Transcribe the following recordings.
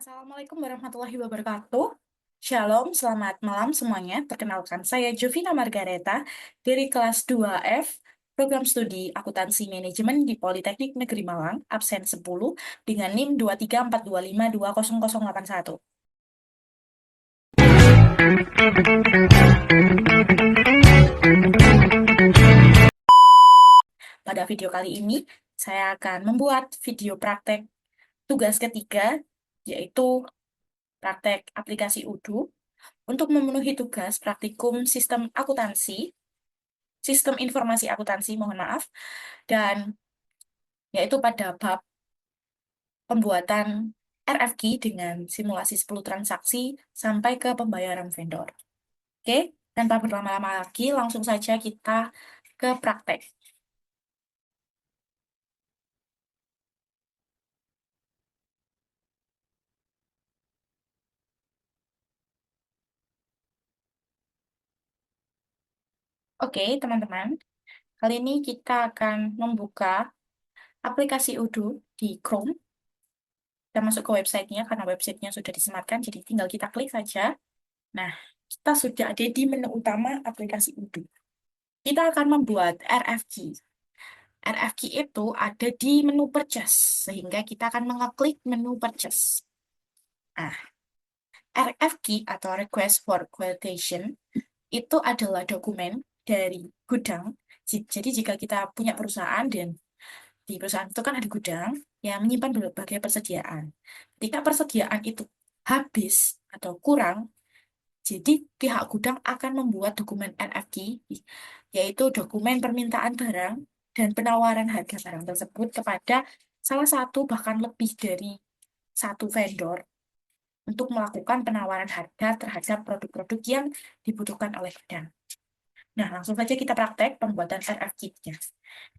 Assalamualaikum warahmatullahi wabarakatuh. Shalom, selamat malam semuanya. Perkenalkan, saya Jovina Margareta dari kelas 2F, Program Studi Akuntansi Manajemen di Politeknik Negeri Malang, absen 10, dengan NIM 23425200081. Pada video kali ini, saya akan membuat video praktek tugas ketiga, yaitu praktek aplikasi UDU, untuk memenuhi tugas praktikum sistem informasi akuntansi, mohon maaf, dan yaitu pada bab pembuatan RFQ dengan simulasi 10 transaksi sampai ke pembayaran vendor. Oke, tanpa berlama-lama lagi, langsung saja kita ke praktek. Oke, teman-teman, kali ini kita akan membuka aplikasi Odoo di Chrome. Kita masuk ke websitenya, karena websitenya sudah disematkan, jadi tinggal kita klik saja. Nah, kita sudah ada di menu utama aplikasi Odoo. Kita akan membuat RFQ. RFQ itu ada di menu purchase, sehingga kita akan mengeklik menu purchase. Nah, RFQ atau Request for Quotation itu adalah dokumen dari gudang. Jadi jika kita punya perusahaan dan di perusahaan itu kan ada gudang yang menyimpan berbagai persediaan. Ketika persediaan itu habis atau kurang, jadi pihak gudang akan membuat dokumen RFQ, yaitu dokumen permintaan barang dan penawaran harga barang tersebut kepada salah satu bahkan lebih dari satu vendor untuk melakukan penawaran harga terhadap produk-produk yang dibutuhkan oleh gudang. Nah, langsung saja kita praktek pembuatan RFQ-nya.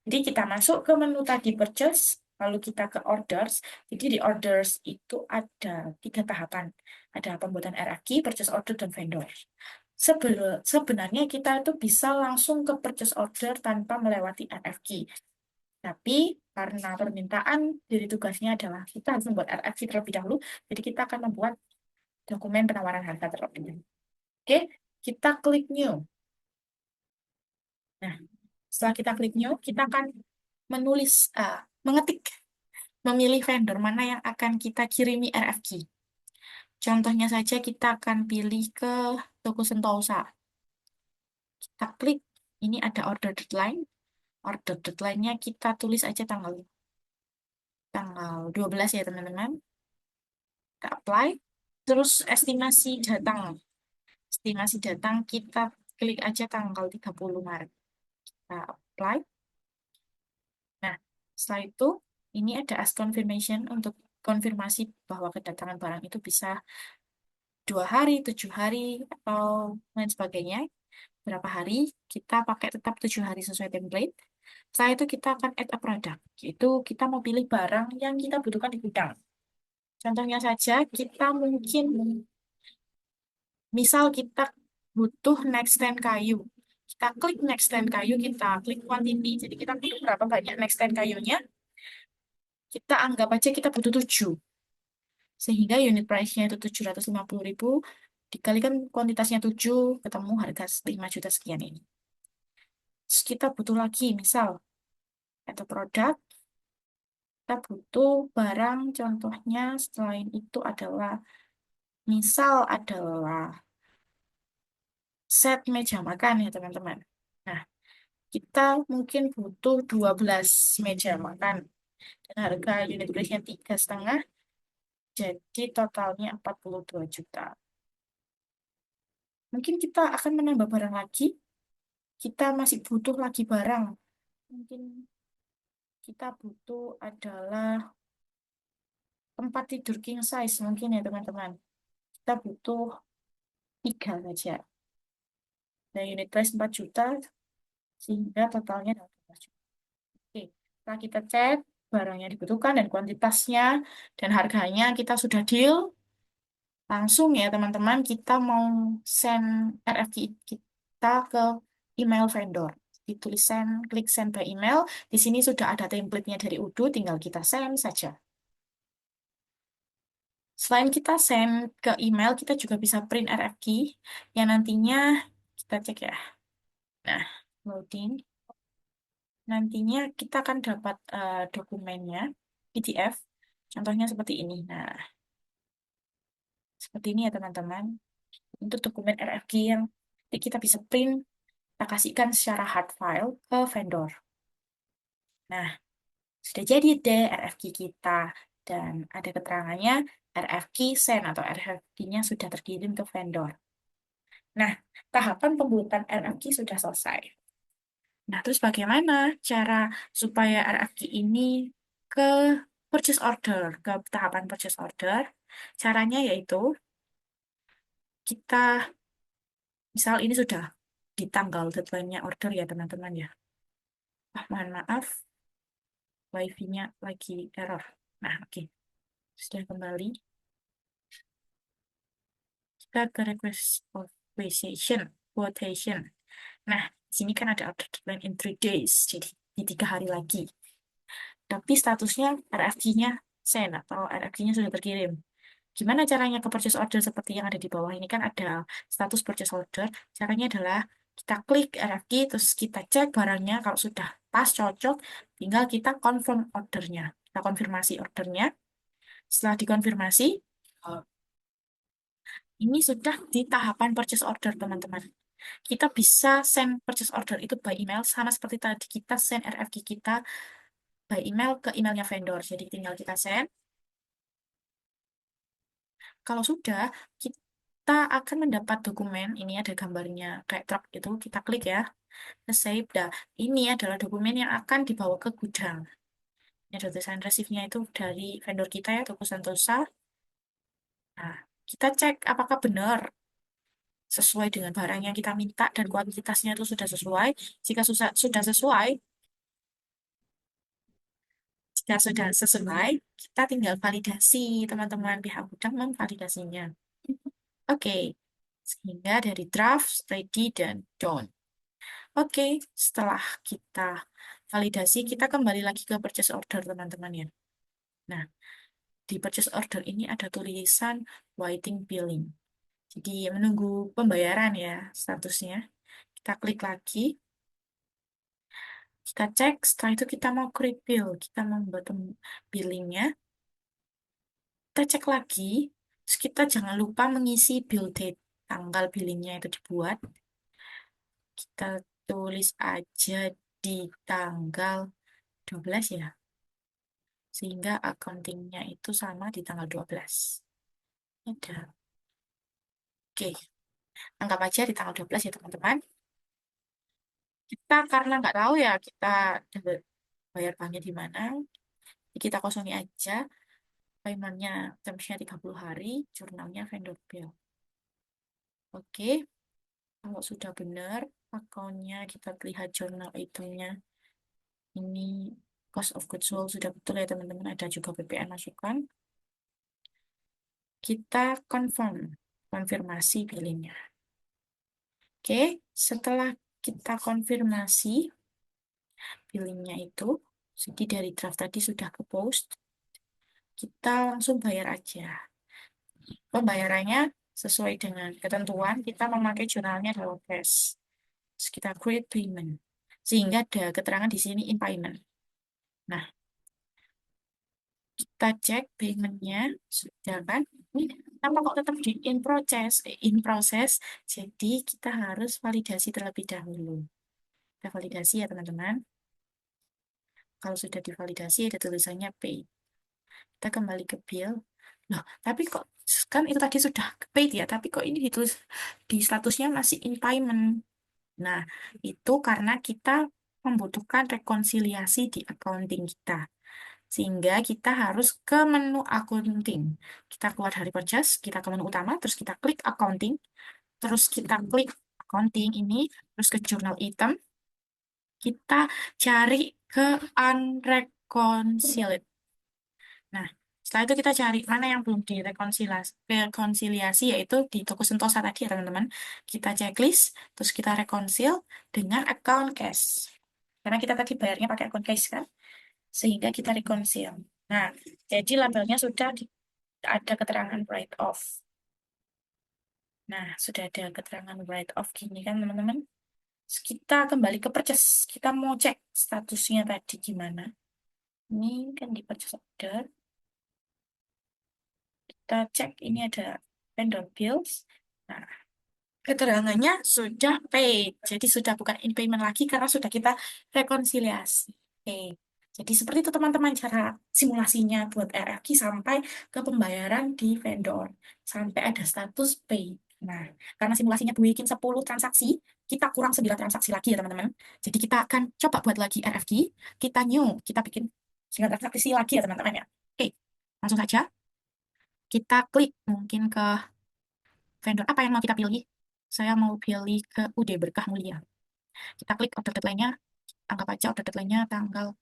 Jadi kita masuk ke menu tadi purchase, lalu kita ke orders. Jadi di orders itu ada 3 tahapan. Ada pembuatan RFQ, purchase order, dan vendor. Sebenarnya kita itu bisa langsung ke purchase order tanpa melewati RFQ. Tapi karena permintaan dari tugasnya adalah kita harus membuat RFQ terlebih dahulu, jadi kita akan membuat dokumen penawaran harga terlebih dahulu. Oke, kita klik new. Nah, setelah kita klik new, kita akan mengetik, memilih vendor mana yang akan kita kirimi RFQ. Contohnya saja kita akan pilih ke Toko Sentosa. Kita klik, ini ada order deadline. Order deadline-nya kita tulis aja tanggal 12 ya teman-teman. Kita apply. Terus estimasi datang kita klik aja tanggal 30 Maret. Kita apply. Nah, setelah itu, ini ada ask confirmation untuk konfirmasi bahwa kedatangan barang itu bisa 2 hari, 7 hari, atau lain sebagainya. Berapa hari, kita pakai tetap 7 hari sesuai template. Setelah itu kita akan add a product, yaitu kita mau pilih barang yang kita butuhkan di gudang. Contohnya saja, kita mungkin, misal kita butuh nextstand kayu. Kita klik nextstand kayu, kita klik quantity. Jadi kita butuh berapa banyak nextstand kayunya. Kita anggap aja kita butuh 7. Sehingga unit price-nya itu 750.000, dikalikan kuantitasnya 7, ketemu harga 5 juta sekian ini. Terus kita butuh lagi, misal, atau produk, kita butuh barang, contohnya selain itu adalah, misal adalah set meja makan ya teman-teman. Nah, kita mungkin butuh 12 meja makan. Dan harga unit price-nya 3,5, jadi totalnya 42 juta. Mungkin kita akan menambah barang lagi, kita masih butuh lagi barang. Mungkin kita butuh adalah tempat tidur king size mungkin ya teman-teman. Kita butuh 3 saja. Dan unit price 4 juta, sehingga totalnya 12 juta. Oke, setelah kita cek barang yang dibutuhkan dan kuantitasnya dan harganya kita sudah deal, langsung ya teman-teman kita mau send RFQ kita ke email vendor. Ditulis send, klik send by email. Di sini sudah ada template-nya dari Odoo, tinggal kita send saja. Selain kita send ke email, kita juga bisa print RFQ yang nantinya kita cek ya. Nah, loading. Nantinya kita akan dapat dokumennya PDF. Contohnya seperti ini. Nah, seperti ini ya teman-teman. Untuk dokumen RFQ yang nanti kita bisa print, kita kasihkan secara hard file ke vendor. Nah, sudah jadi deh RFQ kita. Dan ada keterangannya RFQ send atau RFQ-nya sudah terkirim ke vendor. Nah, tahapan pembuatan RFQ sudah selesai. Nah, terus bagaimana cara supaya RFQ ini ke purchase order, ke tahapan purchase order? Caranya yaitu kita, misal ini sudah di tanggal deadline-nya order ya teman-teman ya. Mohon maaf, wifi-nya lagi error. Nah, oke. Sudah kembali. Kita ke request of quotation. Nah, di sini kan ada order deadline in 3 days, jadi di 3 hari lagi. Tapi statusnya RFQ-nya send atau RFQ-nya sudah terkirim. Gimana caranya ke purchase order seperti yang ada di bawah ini kan ada status purchase order. Caranya adalah kita klik RFQ, terus kita cek barangnya kalau sudah pas, cocok, tinggal kita confirm ordernya. Kita konfirmasi ordernya. Setelah dikonfirmasi, ini sudah di tahapan purchase order, teman-teman. Kita bisa send purchase order itu by email, sama seperti tadi kita send RFQ kita by email ke emailnya vendor. Jadi tinggal kita send. Kalau sudah, kita akan mendapat dokumen. Ini ada gambarnya kayak truk itu. Kita klik ya, ke save. Nah, ini adalah dokumen yang akan dibawa ke gudang. Ini ada tulisan receive-nya itu dari vendor kita ya, Toko Santosa. Nah, kita cek apakah benar sesuai dengan barang yang kita minta dan kuantitasnya itu sudah sesuai. Jika sudah sesuai, jika sudah sesuai, kita tinggal validasi, teman-teman. Pihak gudang memvalidasinya. Oke, sehingga dari draft, ready, dan done. Oke, setelah kita validasi, kita kembali lagi ke purchase order, teman-teman ya. Nah, di purchase order ini ada tulisan waiting billing. Jadi menunggu pembayaran ya statusnya. Kita klik lagi, kita cek, setelah itu kita mau create bill, kita mau membuat billingnya. Kita cek lagi, terus kita jangan lupa mengisi bill date, tanggal billingnya itu dibuat. Kita tulis aja di tanggal 12 ya, sehingga accountingnya itu sama di tanggal 12. Ada. Oke, anggap aja di tanggal 12 ya teman-teman. Kita karena nggak tahu ya kita dapat bayar banknya di mana, jadi kita kosongi aja. Paymentnya termsnya 30 hari, jurnalnya vendor bill. Oke, kalau sudah benar, akunnya kita lihat jurnal itemnya. Ini cost of goods sold sudah betul ya teman-teman, ada juga PPN masukan. Kita konfirmasi billingnya. Oke, setelah kita konfirmasi billingnya itu, jadi dari draft tadi sudah ke post, kita langsung bayar aja. Pembayarannya sesuai dengan ketentuan, kita memakai jurnalnya adalah cash. Terus kita create payment, sehingga ada keterangan di sini in payment. Nah, kita cek paymentnya sudah kan? Ini kenapa kok tetap di in process? Jadi kita harus validasi terlebih dahulu. Kita validasi ya teman-teman. Kalau sudah divalidasi ada tulisannya pay. Kita kembali ke bill. Loh, tapi kok kan itu tadi sudah paid ya, tapi kok ini ditulis di statusnya masih in payment. Nah, itu karena kita membutuhkan rekonsiliasi di accounting kita. Sehingga kita harus ke menu accounting. Kita keluar dari purchase, kita ke menu utama, terus kita klik accounting, terus kita klik accounting ini, terus ke journal item, kita cari ke unreconciled. Nah, setelah itu kita cari mana yang belum direkonsiliasi, yaitu di toko Sentosa tadi ya teman-teman. Kita checklist, terus kita reconcile dengan account cash. Karena kita tadi bayarnya pakai account cash kan, sehingga kita reconcile. Nah, jadi labelnya sudah ada keterangan write off. Nah, sudah ada keterangan write off gini kan, teman-teman. Kita kembali ke purchase. Kita mau cek statusnya tadi gimana. Ini kan di purchase order. Kita cek ini ada vendor bills. Nah, keterangannya sudah paid. Jadi sudah bukan in payment lagi karena sudah kita rekonsiliasi. Oke. Jadi seperti itu teman-teman cara simulasinya buat RRQ sampai ke pembayaran di vendor. Sampai ada status pay. Nah, karena simulasinya bikin 10 transaksi, kita kurang 9 transaksi lagi ya teman-teman. Jadi kita akan coba buat lagi RFQ. Kita new, kita bikin 9 transaksi lagi ya teman-teman ya. Oke, langsung saja kita klik mungkin ke vendor apa yang mau kita pilih. Saya mau pilih ke UD Berkah Mulia. Kita klik order deadline-nya, anggap aja order deadline-nya tanggal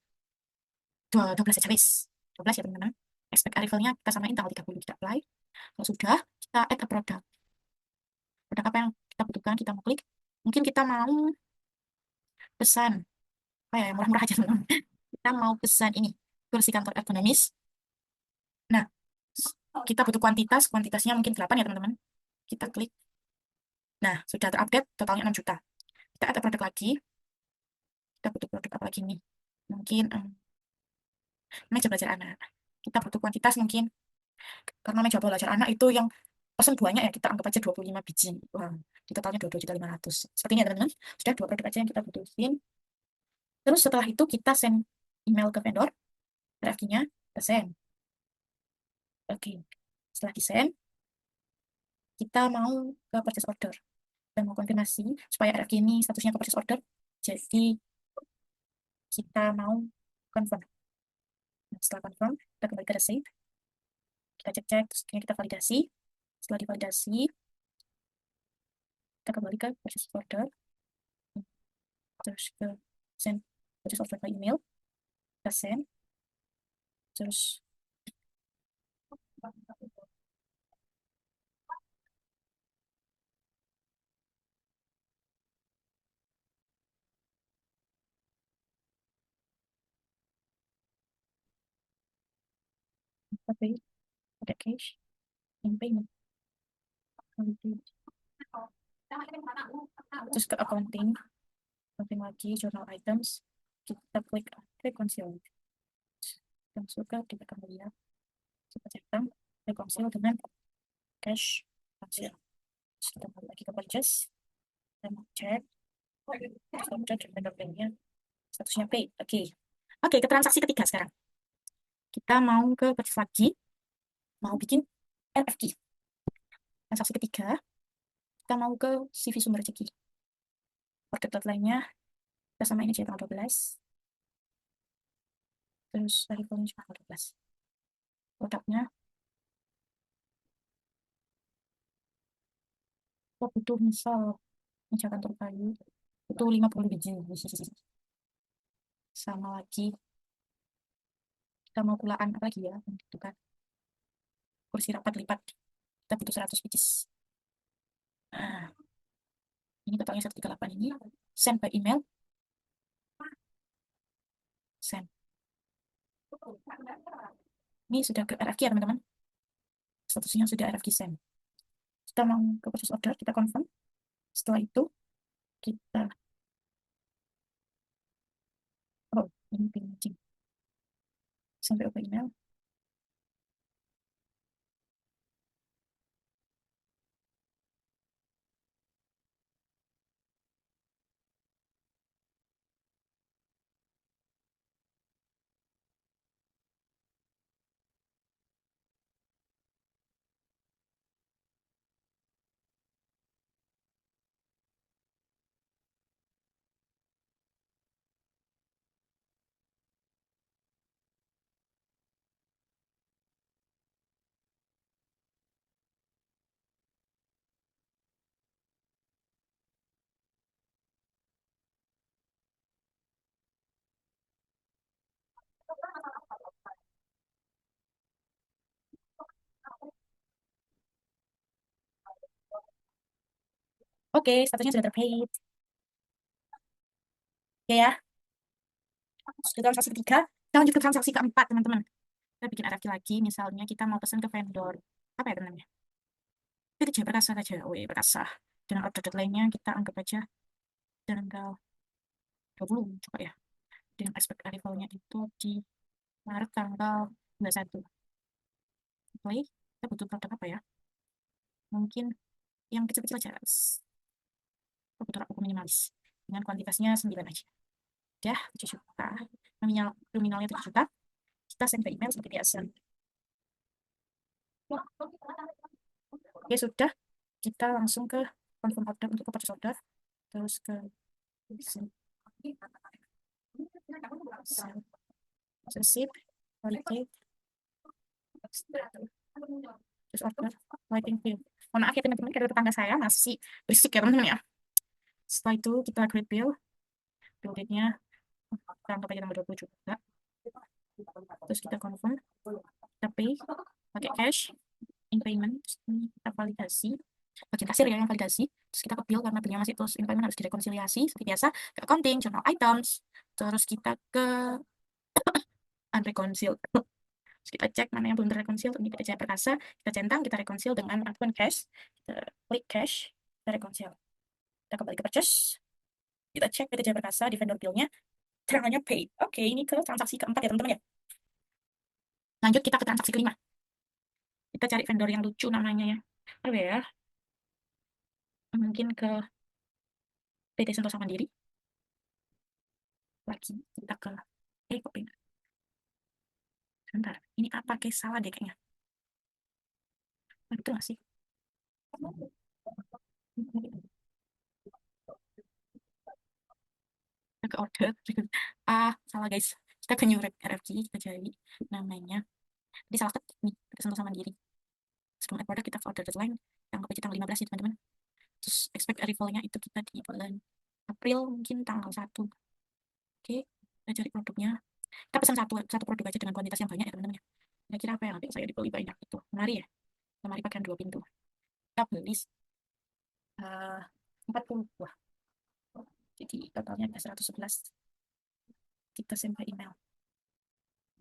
12 aja, wis. 12 ya teman-teman. Expect arrival-nya kita samain tanggal 30, kita apply. Kalau sudah, kita add a product. Produk apa yang kita butuhkan, kita mau klik. Mungkin kita mau pesan, apa ya, yang murah-murah aja teman-teman. Kita mau pesan ini, kursi kantor ergonomis. Nah, kita butuh kuantitas, kuantitasnya mungkin 8 ya teman-teman. Kita klik. Nah, sudah terupdate, totalnya 6 juta. Kita add a produk lagi. Kita butuh produk apa lagi nih? Mungkin meja belajar anak. Kita butuh kuantitas mungkin, karena meja belajar anak itu yang pesan banyak ya, kita anggap aja 25 biji. Wah, di totalnya 22.500.000. Seperti ini ya teman-teman. Sudah 2 produk aja yang kita butuhin. Terus setelah itu kita send email ke vendor, RFQ-nya kita send. Oke, setelah di send, kita mau ke purchase order. Kita mau konfirmasi supaya RFQ ini statusnya ke purchase order. Jadi kita mau confirm. Nah, setelah confirm, kita kembali ke receipt. Kita cek-cek, terus kita validasi. Setelah divalidasi, kita kembali ke purchase order. Terus ke send purchase order by email. Kita send. Terus kita pay, ada cash, and payment. Terus ke accounting, accounting lagi, journal items. Kita klik reconcile. Dan suka kita akan lihat kita cetak reconcile dengan cash reconcile. Terus kita balik lagi ke purchase dan cek sudah dan vendor pay-nya statusnya pay. Oke, ke transaksi ketiga sekarang. Kita mau ke purchase lagi, mau bikin RFQ. Transaksi ketiga, kita mau ke CV sumber rezeki. Order deadline-nya kita sama ini tanggal 12. Terus variabelnya juga tanggal 12. Produknya kita butuh misal meja kantor kayu butuh 50 biji. Sama lagi kita mau pulaan apa lagi ya, gitu kan, kursi rapat lipat kita butuh 100 biji. Nah, ini totalnya 138 ini. Send by email. Send. Ini sudah ke RFQ ya teman-teman. Statusnya sudah RFQ send. Kita mau ke purchase order, kita confirm. Setelah itu kita ini packaging sampai open email. Oke, statusnya sudah terpaid. Oke ya, sudah transaksi ketiga. Kita lanjut ke transaksi keempat teman-teman. Kita bikin RFQ lagi, misalnya kita mau pesan ke vendor. Apa ya namanya? Itu Jaya Perkasa saja, WE Perkasa. Dengan order deadline-nya kita anggap aja tanggal 20, coba ya. Dengan expect arrival-nya itu di Maret tanggal 21. Play, kita butuh produk apa ya? Mungkin yang kecil-kecil aja. Kebutuhan aku minimalis. Dengan kuantitasnya 9 aja. Udah, 7 juta. Nominalnya 7 juta. Kita send ke email seperti biasa. Oke, sudah. Kita langsung ke confirm order untuk ke purchase order. Terus ke receipt, validate, terus order, waiting bill. Mohon maaf ya teman-teman, karena tetangga saya masih berisik ya teman-teman ya. Setelah itu kita create bill. Bill date-nya kita anggap aja tanggal 20 juga. Terus kita confirm, kita pay pakai cash, in payment, terus kita validasi. Bagian kasir ya yang validasi. Terus kita ke bill karena billnya masih terus in payment, harus direkonsiliasi seperti biasa ke accounting, journal items. Terus kita ke unreconciled. Terus kita cek mana yang belum terreconcile, ini kita Jaya Perkasa, kita centang, kita reconcile dengan akun cash, kita klik cash, kita reconcile. Kita kembali ke purchase, kita cek PT Jaya Perkasa di vendor bill-nya, terangannya paid. Oke, ini ke transaksi keempat ya teman-teman ya. Lanjut kita ke transaksi kelima. Kita cari vendor yang lucu namanya ya. Apa ya? Mungkin ke PT Sentosa Mandiri. Lagi kita ke kok pindah. Bentar, ini apa kayak salah deh kayaknya. Betul nggak sih? Kita ke order. Salah guys. Kita ke new RFQ, kita cari namanya. Jadi salah ketik nih, PT Sentosa Mandiri. Sebelum order kita ke order deadline, tanggal tanggal 15 ya teman-teman. Terus expect arrival-nya itu kita di bulan April, mungkin tanggal 1. Oke, kita cari produknya. Kita pesan satu produk aja dengan kuantitas yang banyak ya teman-teman ya. Kira-kira apa yang nanti saya dibeli banyak itu? Lemari ya? Lemari pakaian 2 pintu. Kita beli 40 buah. Jadi totalnya ada 111. Kita send by email.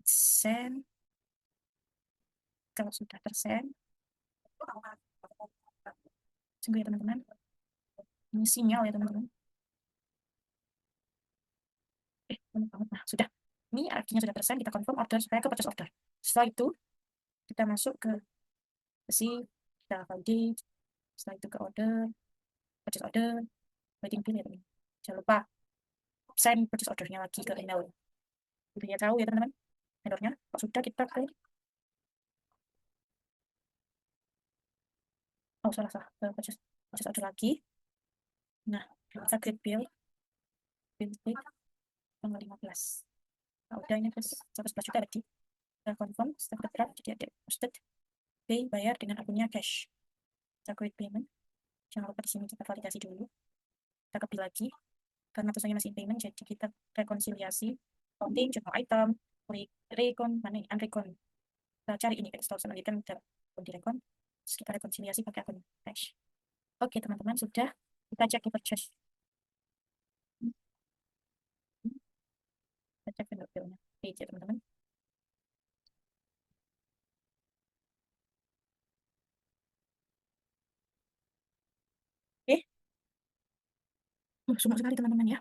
Send. Kalau sudah tersend, tunggu ya teman-teman. Ini sinyal ya teman-teman. Nah, sudah. Ini artinya sudah tersend, kita confirm order supaya ke purchase order. Setelah itu, kita masuk ke receipt, kita validate, setelah itu ke order, purchase order, waiting bill ya teman. Jangan lupa send purchase ordernya lagi ke email. Biar tahu ya teman-teman, vendornya. Kalau sudah kita ke, salah, ke purchase order lagi. Nah, kita create bill, klik, tanggal 15. Nah, udah ini terus 111 juta tadi. Kita confirm, setelah kita draft, jadi ada posted, pay, bayar dengan akunnya cash. Kita create payment. Jangan lupa di sini kita validasi dulu. Kita ke bill lagi. Karena tulisannya masih payment, jadi kita rekonsiliasi counting, journal item, recon, mana unrecon. Kita cari ini install sama kan kita direkon. Terus kita rekonsiliasi pakai akun cash. Oke teman-teman, sudah. Kita cek di purchase. Kita cek vendor bill-nya. Oke ya teman-teman. Oke, sungguh sekali teman-teman ya.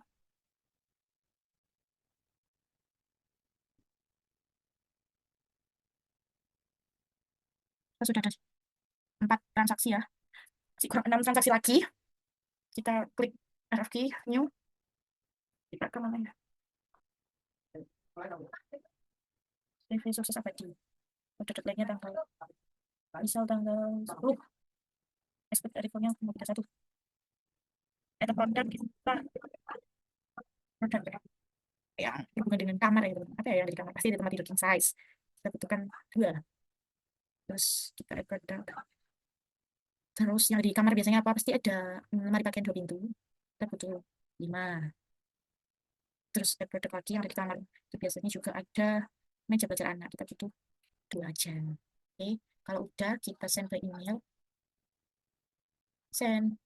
Kita sudah ada 4 transaksi ya. Masih kurang 6 transaksi lagi. Kita klik RFQ, new. Kita ke mana ya? Review sukses abadi. Udah deadline-nya tanggal, misal tanggal 10. Expect arrival-nya 31. Ada produk kita, produk yang berhubungan dengan kamar ya teman. Apa ya yang ada di kamar? Pasti ada tempat tidur king size. Kita butuhkan 2. Terus kita add produk. Terus yang di kamar biasanya apa? Pasti ada lemari pakaian 2 pintu. Kita butuh 5. Terus add produk lagi yang ada di kamar. Itu biasanya juga ada meja belajar anak. Kita butuh 2 aja. Oke, kalau udah kita send ke email. Send.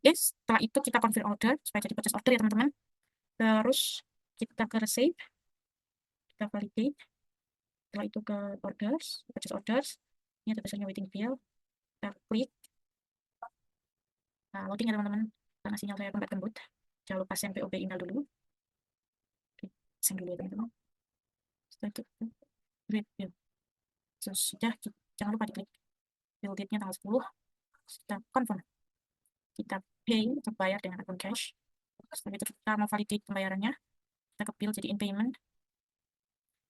Oke, setelah itu kita confirm order supaya jadi purchase order ya teman-teman. Terus kita ke receipt, kita validate, Setelah itu ke orders, purchase orders. Ini ada tulisannya waiting bill. Kita klik. Nah, loading ya teman-teman. Karena sinyal saya tempat kembut. Jangan lupa send POB email dulu. Oke, send dulu ya teman-teman. Setelah itu, create bill. Sudah, jangan lupa diklik. Bill date-nya tanggal 10. Kita confirm. Kita pay untuk bayar dengan akun cash. Setelah itu kita mau validate pembayarannya. Kita ke bill jadi in payment.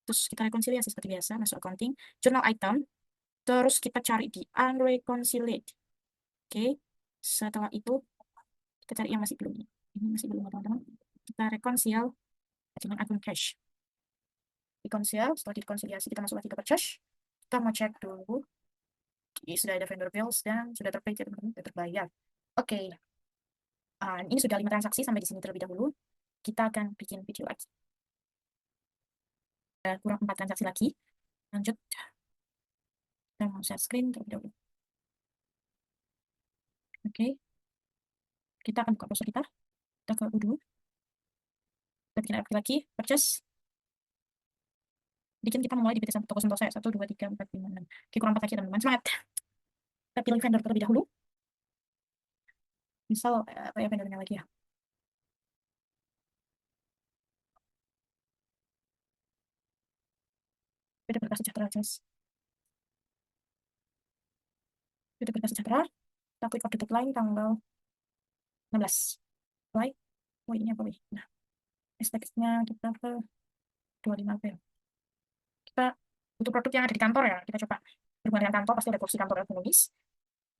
Terus kita rekonsiliasi seperti biasa, masuk accounting, journal item, terus kita cari di unreconciled. Oke, setelah itu kita cari yang masih belum. Ini masih belum teman-teman. Kita reconcile dengan akun cash. Reconcile, setelah direkonsiliasi kita masuk lagi ke purchase. Kita mau cek dulu. Sudah ada vendor bills dan sudah terpaid ya teman-teman, sudah terbayar. Oke. Ini sudah 5 transaksi sampai di sini terlebih dahulu. Kita akan bikin video lagi. Kurang 4 transaksi lagi. Lanjut. Kita mau share screen terlebih dahulu. Oke. Kita akan buka browser kita. Kita ke Udo. Kita bikin app lagi. Purchase. Bikin kita memulai di PT toko Sentosa 1, 2, 3, 4, 5, 6. Oke, kurang 4 lagi teman-teman. Semangat. Kita pilih vendor terlebih dahulu. Misal, apa ya vendornya lagi ya? PT Berkah Sejahtera, guys. PT Berkah Sejahtera. Kita klik order deadline tanggal 16. Apply. Oh, ini apa wih? Nah, esteknya kita ke 25 April. Kita butuh produk yang ada di kantor ya. Kita coba berhubungan dengan kantor, pasti ada kursi kantor ergonomis.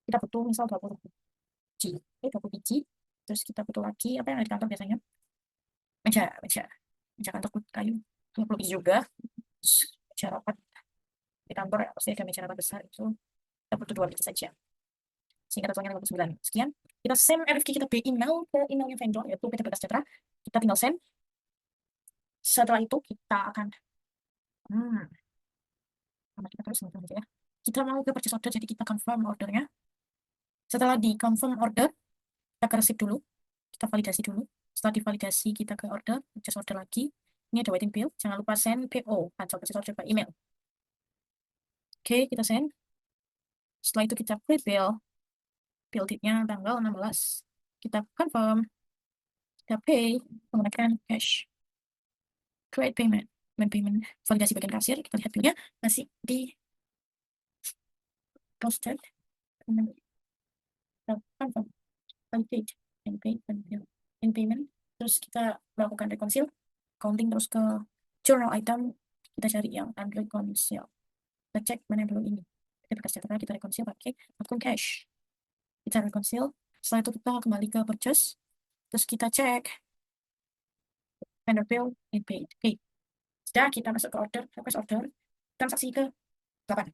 Kita butuh misal 20 biji. Oke, 20 biji. Terus kita butuh lagi, apa yang ada di kantor biasanya? Meja kantor kayu. 20 biji juga. Terus meja rapat di kantor ya, pasti ada meja rapat besar itu. Kita butuh 2 biji saja. Sehingga totalnya 59. Sekian. Kita send RFQ kita by email ke emailnya vendor, yaitu PT Berkah Sejahtera. Kita tinggal send. Setelah itu kita akan kita terus aja ya. Kita mau ke purchase order, jadi kita confirm ordernya. Setelah di confirm order, kita ke receipt dulu, kita validasi dulu. Setelah divalidasi, kita ke order, purchase order lagi. Ini ada waiting bill, jangan lupa send PO atau purchase order by email. Oke, kita send. Setelah itu kita create bill date-nya tanggal 16. Kita confirm, kita pay menggunakan cash. Create payment, payment, validasi bagian kasir, kita lihat bill-nya masih di posted. Kita confirm, validate, and pay, in payment. Terus kita melakukan reconcile, counting terus ke journal item, kita cari yang unreconciled. Kita cek mana yang belum ini. Kita Berkah Sejahtera, kita reconcile pakai akun cash. Kita reconcile, setelah itu kita kembali ke purchase, terus kita cek vendor bill and paid. Oke, sudah kita masuk ke order, request order, transaksi ke 8.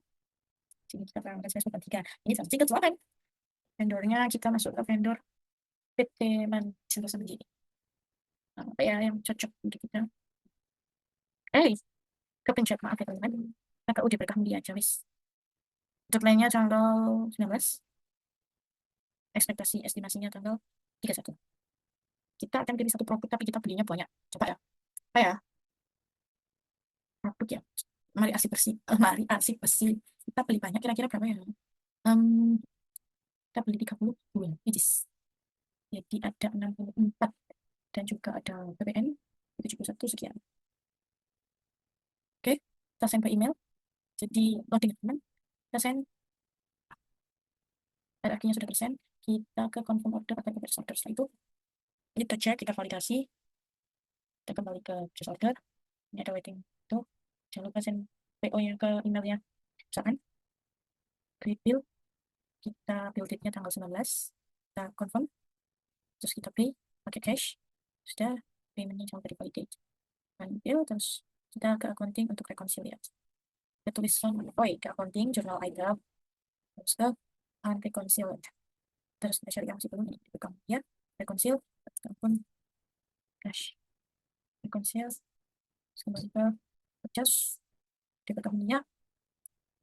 Sini kita transaksi ke 3. Ini transaksi ke 8. Vendornya kita masuk ke vendor PT Sentosa begini. Apa ya yang cocok untuk kita? Kepencet, maaf ya teman-teman. Kakak udah Berkah Mulia aja, wis. Deadline-nya tanggal 19. Ekspektasi estimasinya tanggal 31. Kita akan pilih satu produk, tapi kita belinya banyak. Coba ya. Apa ya? Produk ya. Mari arsip bersih. Mari arsip bersih. Kita beli banyak, kira-kira berapa ya? Kita beli 32 pages. Jadi ada 64. Dan juga ada PPN 71 sekian. Oke, kita send by email. Jadi loading teman. Kita send. Akhirnya sudah persen. Kita ke confirm order atau ke purchase order. Setelah itu kita cek, kita validasi. Kita kembali ke purchase order. Ini ada waiting itu. Jangan lupa send PO-nya ke emailnya. Misalkan create bill. Kita bill date-nya tanggal 19. Kita confirm. Terus kita pay pakai cash. Sudah, payment-nya jangan lupa di validate. Bill, terus kita ke accounting untuk reconciliate. Kita tulis ke accounting, journal item, terus ke unreconciled. Terus kita cari yang masih belum ini dipegang ya, reconcile, ataupun cash, reconcile, kembali ke purchase, dipegang ya,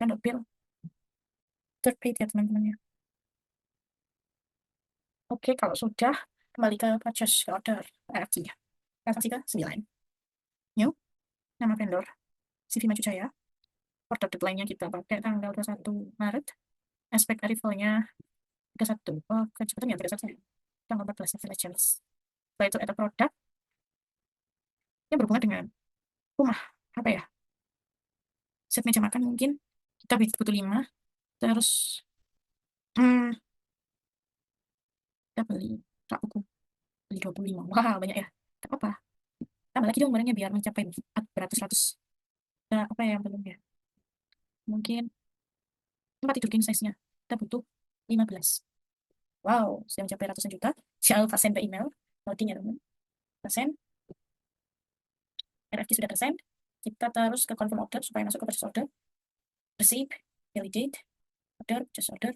kan bill, third paid ya teman-teman ya. Oke, kalau sudah kembali ke purchase order RFQ ya, transaksi ke 9. New, nama vendor, CV Maju Jaya, Order deadline-nya kita pakai tanggal 21 Maret. Aspek arrival-nya 31. Oh, kecepatan ya 31 ya. Tanggal 14 Village. Setelah itu ada produk yang berhubungan dengan rumah. Apa ya? Set meja makan mungkin. Kita butuh 5. Terus hmm, kita beli rak buku. Beli 25. Wah, banyak ya. Tak apa. Tambah lagi dong barangnya biar mencapai beratus-ratus. Nah, apa ya yang belum ya? Mungkin tempat tidur king size-nya. Kita butuh 15. Wow, sudah mencapai ratusan juta. Jangan lupa send by email. Loading ya teman. Kita send. RFQ sudah tersend. Kita terus ke confirm order supaya masuk ke purchase order. Receive, validate, order, purchase order,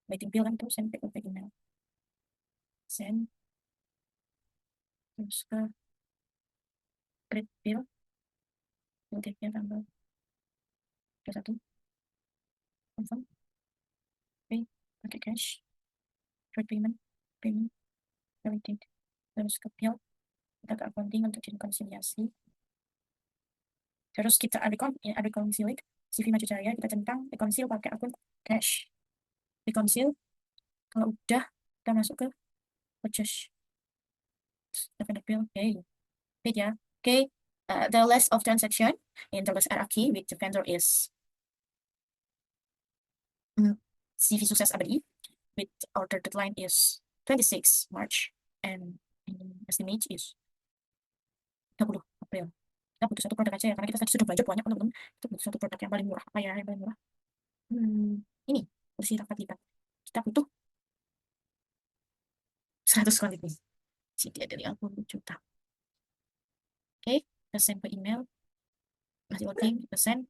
waiting bill kan itu send by email. Send. Terus ke create bill. Bill date-nya tanggal 21. Confirm. Pay. Pakai cash. Trade payment. Payment. Validate. Terus ke bill. Kita ke accounting untuk direkonsiliasi. Terus kita reconcile CV Maju Jaya, kita centang reconcile pakai akun cash. Reconcile, kalau udah kita masuk ke purchase. Vendor bill, okay. Paid ya. Okay, the list of transaction in the list hierarchy with the vendor is CV Sukses Abadi with order deadline is 26 March and estimate is 30 April. Kita butuh satu produk aja ya, karena kita tadi sudah belajar banyak teman-teman. Kita butuh satu produk yang paling murah. Apa ya yang paling murah? Ini kursi rapat lipat. Kita butuh 100 kuantitas. Jadi dari 40 juta. Oke, kita send ke email. Masih loading, kita send.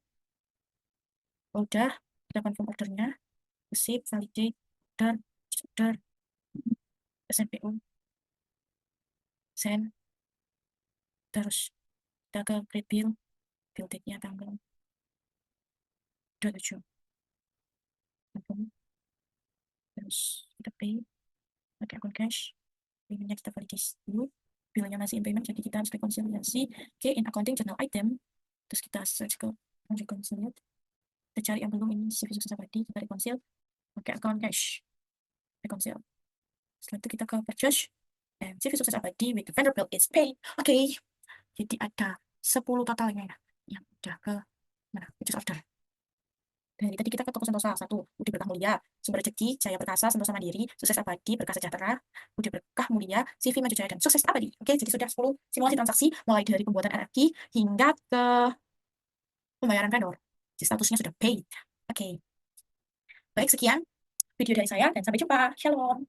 Udah, kita confirm ordernya. Receive, validate, order, kita send PO. Send. Terus kita ke create bill. Bill date-nya tanggal 27. Confirm. Terus kita pay. Pakai akun cash. Payment-nya kita validasi dulu. Billnya masih in payment, jadi kita harus rekonsiliasi. Oke, in accounting journal item. Terus kita search ke reconciliate. Kita cari yang belum ini CV Sukses Abadi. Kita reconcile. Pakai account cash. Reconcile. Setelah itu kita ke purchase. And CV Sukses Abadi with the vendor bill is paid. Oke. Jadi ada 10 totalnya ya. Yang udah ke mana? Purchase order. Dari tadi kita ke toko Sentosa. 1. Budi Berkah Mulia. Sumber Rezeki. Jaya Perkasa. Sentosa Mandiri. Sukses Abadi. Berkah Sejahtera. Budi Berkah Mulia. CV Maju Jaya dan Sukses Abadi. Oke. Jadi sudah 10 simulasi transaksi. Mulai dari pembuatan RFQ hingga ke pembayaran vendor. Jadi statusnya sudah paid. Oke. Baik, sekian video dari saya dan sampai jumpa. Shalom.